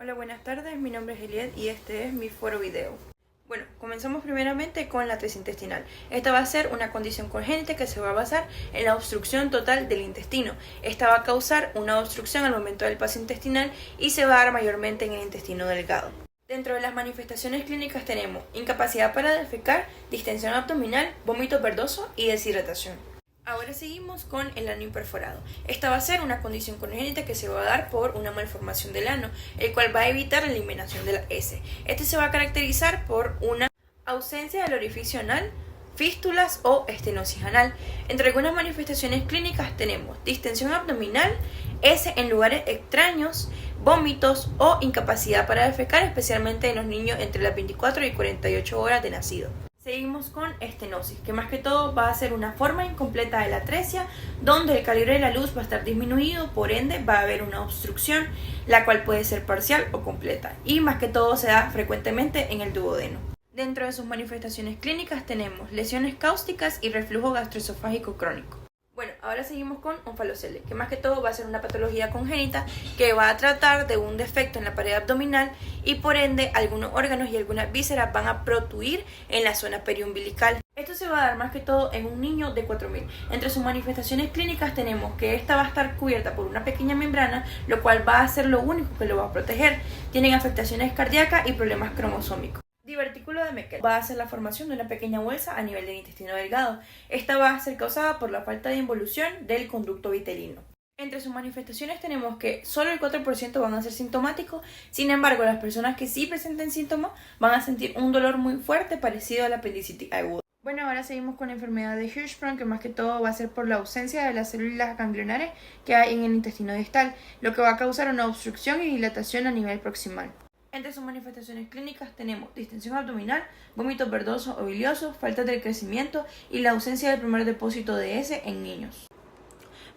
Hola, buenas tardes, mi nombre es Eliet y este es mi foro video. Bueno, comenzamos primeramente con la atresia intestinal. Esta va a ser una condición congénita que se va a basar en la obstrucción total del intestino. Esta va a causar una obstrucción al momento del paso intestinal y se va a dar mayormente en el intestino delgado. Dentro de las manifestaciones clínicas tenemos incapacidad para defecar, distensión abdominal, vómito verdoso y deshidratación. Ahora seguimos con el ano imperforado. Esta va a ser una condición congénita que se va a dar por una malformación del ano, el cual va a evitar la eliminación de la S. Este se va a caracterizar por una ausencia del orificio anal, fístulas o estenosis anal. Entre algunas manifestaciones clínicas tenemos distensión abdominal, S en lugares extraños, vómitos o incapacidad para defecar, especialmente en los niños entre las 24 y 48 horas de nacido. Seguimos con estenosis, que más que todo va a ser una forma incompleta de la atresia, donde el calibre de la luz va a estar disminuido, por ende va a haber una obstrucción, la cual puede ser parcial o completa, y más que todo se da frecuentemente en el duodeno. Dentro de sus manifestaciones clínicas tenemos lesiones cáusticas y reflujo gastroesofágico crónico. Bueno, ahora seguimos con onfalocele, que más que todo va a ser una patología congénita que va a tratar de un defecto en la pared abdominal y por ende algunos órganos y algunas vísceras van a protruir en la zona periumbilical. Esto se va a dar más que todo en un niño de 4000. Entre sus manifestaciones clínicas tenemos que esta va a estar cubierta por una pequeña membrana, lo cual va a ser lo único que lo va a proteger. Tienen afectaciones cardíacas y problemas cromosómicos. Divertículo de Meckel va a ser la formación de una pequeña bolsa a nivel del intestino delgado. Esta va a ser causada por la falta de involución del conducto vitelino. Entre sus manifestaciones tenemos que solo el 4% van a ser sintomáticos, sin embargo las personas que sí presenten síntomas van a sentir un dolor muy fuerte parecido a la apendicitis aguda. Bueno, ahora seguimos con la enfermedad de Hirschsprung, que más que todo va a ser por la ausencia de las células ganglionares que hay en el intestino distal, lo que va a causar una obstrucción y dilatación a nivel proximal. Entre sus manifestaciones clínicas tenemos distensión abdominal, vómitos verdosos o biliosos, falta de crecimiento y la ausencia del primer depósito de S en niños.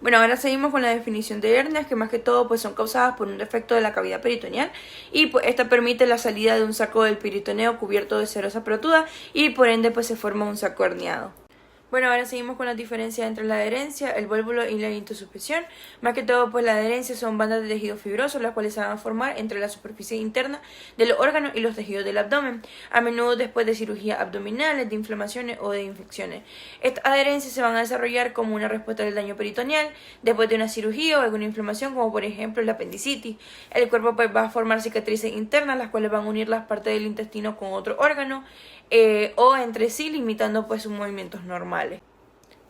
Bueno, ahora seguimos con la definición de hernias, que más que todo pues son causadas por un defecto de la cavidad peritoneal y pues esta permite la salida de un saco del peritoneo cubierto de serosa protuda y por ende pues se forma un saco herniado. Bueno, ahora seguimos con las diferencias entre la adherencia, el vólvulo y la lintosuspensión. Más que todo, pues la adherencia son bandas de tejido fibroso, las cuales se van a formar entre la superficie interna de los órganos y los tejidos del abdomen, a menudo después de cirugías abdominales, de inflamaciones o de infecciones. Estas adherencias se van a desarrollar como una respuesta del daño peritoneal, después de una cirugía o alguna inflamación, como por ejemplo la apendicitis. El cuerpo pues va a formar cicatrices internas, las cuales van a unir las partes del intestino con otro órgano, o entre sí, limitando pues sus movimientos normales.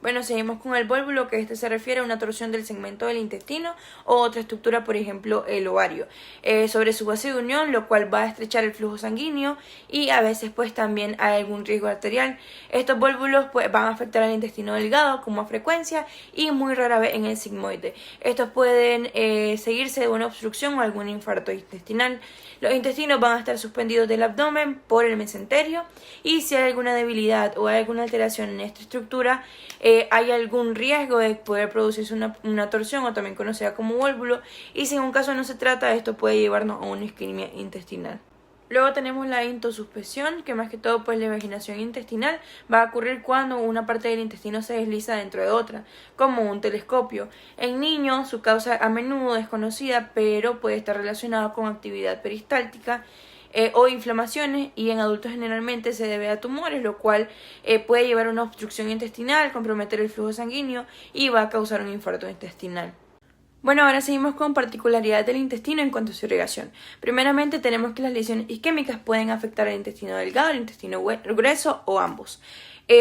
Bueno, seguimos con el vólvulo, que este se refiere a una torsión del segmento del intestino o otra estructura, por ejemplo el ovario, sobre su base de unión, lo cual va a estrechar el flujo sanguíneo y a veces pues también hay algún riesgo arterial. Estos vólvulos pues van a afectar al intestino delgado con más frecuencia y muy rara vez en el sigmoide. Estos pueden seguirse de una obstrucción o algún infarto intestinal. Los intestinos van a estar suspendidos del abdomen por el mesenterio y si hay alguna debilidad o hay alguna alteración en esta estructura, hay algún riesgo de poder producirse una torsión o también conocida como vólvulo, y si en un caso no se trata, esto puede llevarnos a una isquemia intestinal. Luego tenemos la intosuspensión, que más que todo pues la invaginación intestinal va a ocurrir cuando una parte del intestino se desliza dentro de otra, como un telescopio. En niños su causa a menudo desconocida, pero puede estar relacionada con actividad peristáltica o inflamaciones, y en adultos generalmente se debe a tumores, lo cual puede llevar a una obstrucción intestinal, comprometer el flujo sanguíneo y va a causar un infarto intestinal. Bueno, ahora seguimos con particularidades del intestino en cuanto a su irrigación. Primeramente tenemos que las lesiones isquémicas pueden afectar al intestino delgado, al intestino grueso o ambos.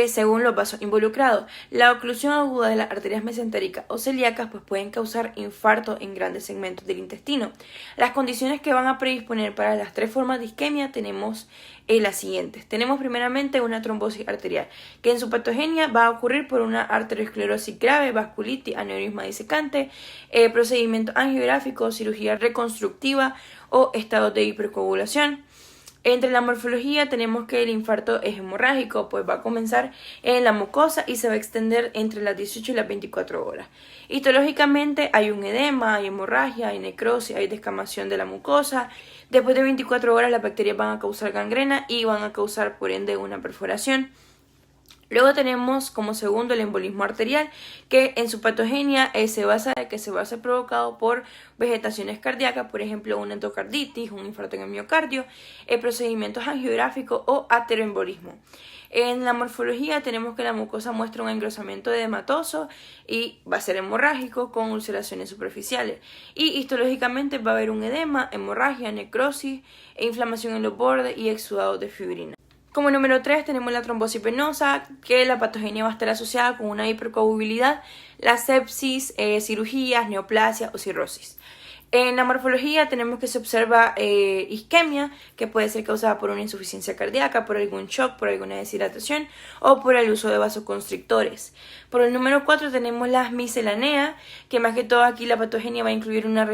Según los vasos involucrados, la oclusión aguda de las arterias mesentéricas o celíacas pues pueden causar infarto en grandes segmentos del intestino. Las condiciones que van a predisponer para las tres formas de isquemia tenemos las siguientes. Tenemos primeramente una trombosis arterial, que en su patogenia va a ocurrir por una arteriosclerosis grave, vasculitis, aneurisma disecante, procedimiento angiográfico, cirugía reconstructiva o estado de hipercoagulación. Entre la morfología tenemos que el infarto es hemorrágico, pues va a comenzar en la mucosa y se va a extender entre las 18 y las 24 horas. Histológicamente hay un edema, hay hemorragia, hay necrosis, hay descamación de la mucosa. Después de 24 horas las bacterias van a causar gangrena y van a causar por ende una perforación. Luego tenemos como segundo el embolismo arterial, que en su patogenia se basa en que se va a ser provocado por vegetaciones cardíacas, por ejemplo una endocarditis, un infarto en el miocardio, procedimientos angiográficos o ateroembolismo. En la morfología tenemos que la mucosa muestra un engrosamiento edematoso y va a ser hemorrágico con ulceraciones superficiales. Y histológicamente va a haber un edema, hemorragia, necrosis e inflamación en los bordes y exudado de fibrina. Como número 3 tenemos la trombosis venosa, que la patogenia va a estar asociada con una hipercoagulabilidad, la sepsis, cirugías, neoplasia o cirrosis. En la morfología tenemos que se observa isquemia, que puede ser causada por una insuficiencia cardíaca, por algún shock, por alguna deshidratación o por el uso de vasoconstrictores. Por el número 4 tenemos la miscelanea, que más que todo aquí la patogenia va a incluir una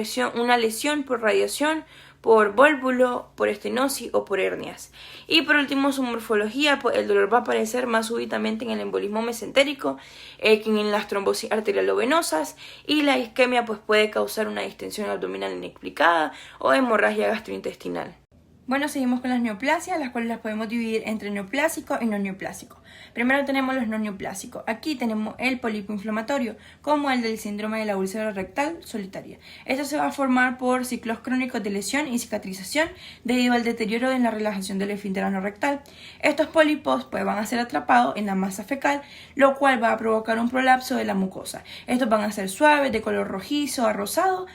lesión por radiación, por vólvulo, por estenosis o por hernias. Y por último, su morfología, pues el dolor va a aparecer más súbitamente en el embolismo mesentérico que en las trombosis arterialo-venosas, y la isquemia pues puede causar una distensión abdominal inexplicada o hemorragia gastrointestinal. Bueno, seguimos con las neoplasias, las cuales las podemos dividir entre neoplásico y no neoplásico. Primero tenemos los no neoplásicos. Aquí tenemos el pólipo inflamatorio, como el del síndrome de la úlcera rectal solitaria. Esto se va a formar por ciclos crónicos de lesión y cicatrización debido al deterioro en la relajación del esfínter rectal. Estos pólipos pues, van a ser atrapados en la masa fecal, lo cual va a provocar un prolapso de la mucosa. Estos van a ser suaves, de color rojizo a rosado,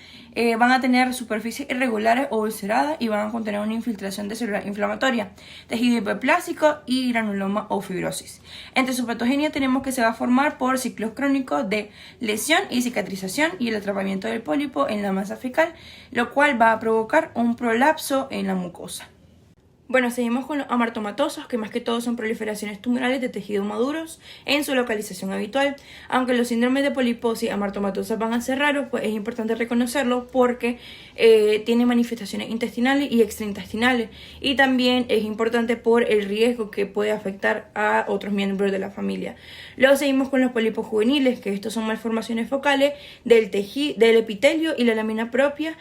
van a tener superficies irregulares o ulceradas y van a contener una infiltración de célula inflamatoria, tejido hiperplástico y granuloma o fibrosis. Entre su patogenia tenemos que se va a formar por ciclos crónicos de lesión y cicatrización y el atrapamiento del pólipo en la masa fecal, lo cual va a provocar un prolapso en la mucosa. Bueno, seguimos con los amartomatosos, que más que todo son proliferaciones tumorales de tejidos maduros en su localización habitual. Aunque los síndromes de poliposis amartomatosas van a ser raros, pues es importante reconocerlo porque tienen manifestaciones intestinales y extraintestinales. Y también es importante por el riesgo que puede afectar a otros miembros de la familia. Luego seguimos con los pólipos juveniles, que estos son malformaciones focales del epitelio y la lámina propia,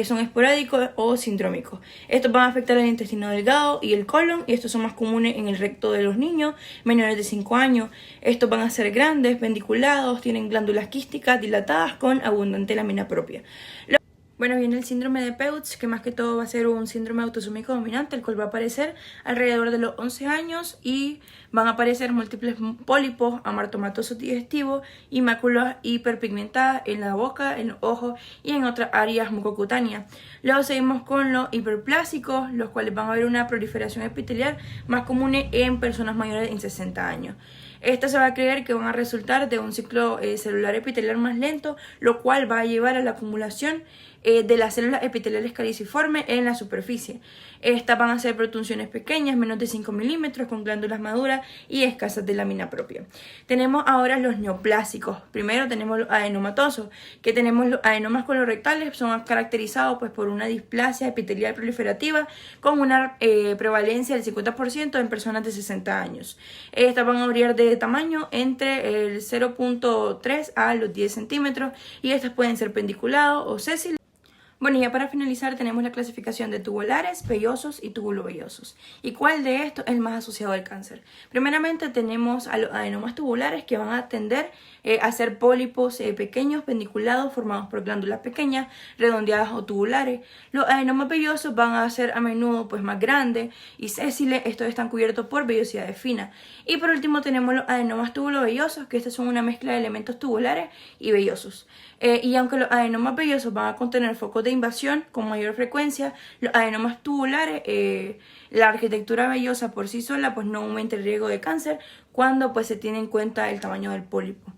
son esporádicos o sindrómicos. Estos van a afectar al intestino delgado y el colon, y estos son más comunes en el recto de los niños menores de 5 años. Estos van a ser grandes, pendiculados, tienen glándulas quísticas dilatadas con abundante lámina propia. Bueno, viene el síndrome de Peutz, que más que todo va a ser un síndrome autosómico dominante, el cual va a aparecer alrededor de los 11 años y van a aparecer múltiples pólipos amartomatosos digestivos y máculas hiperpigmentadas en la boca, en los ojos y en otras áreas mucocutáneas. Luego seguimos con los hiperplásicos, los cuales van a haber una proliferación epitelial más común en personas mayores de 60 años. Esta se va a creer que van a resultar de un ciclo celular epitelial más lento, lo cual va a llevar a la acumulación de las células epiteliales caliciformes en la superficie. Estas van a ser protunciones pequeñas, menos de 5 milímetros, con glándulas maduras y escasas de lámina propia. Tenemos ahora los neoplásicos. Primero tenemos los adenomatosos, que tenemos los adenomas colorectales, son caracterizados pues, por una displasia epitelial proliferativa con una prevalencia del 50% en personas de 60 años. Estas van a variar de tamaño entre el 0.3 a los 10 centímetros y estas pueden ser pendiculados o sésiles. Bueno, y ya para finalizar tenemos la clasificación de tubulares, vellosos y tubulovellosos. ¿Y cuál de estos es el más asociado al cáncer? Primeramente tenemos a los adenomas tubulares, que van a tender a ser pólipos pequeños, pendiculados, formados por glándulas pequeñas, redondeadas o tubulares. Los adenomas vellosos van a ser a menudo pues, más grandes y sésiles, estos están cubiertos por vellosidades finas. Y por último tenemos los adenomas tubulovellosos, que estos son una mezcla de elementos tubulares y vellosos. Y aunque los adenomas vellosos van a contener focos de invasión con mayor frecuencia, los adenomas tubulares, la arquitectura vellosa por sí sola pues no aumenta el riesgo de cáncer cuando pues se tiene en cuenta el tamaño del pólipo.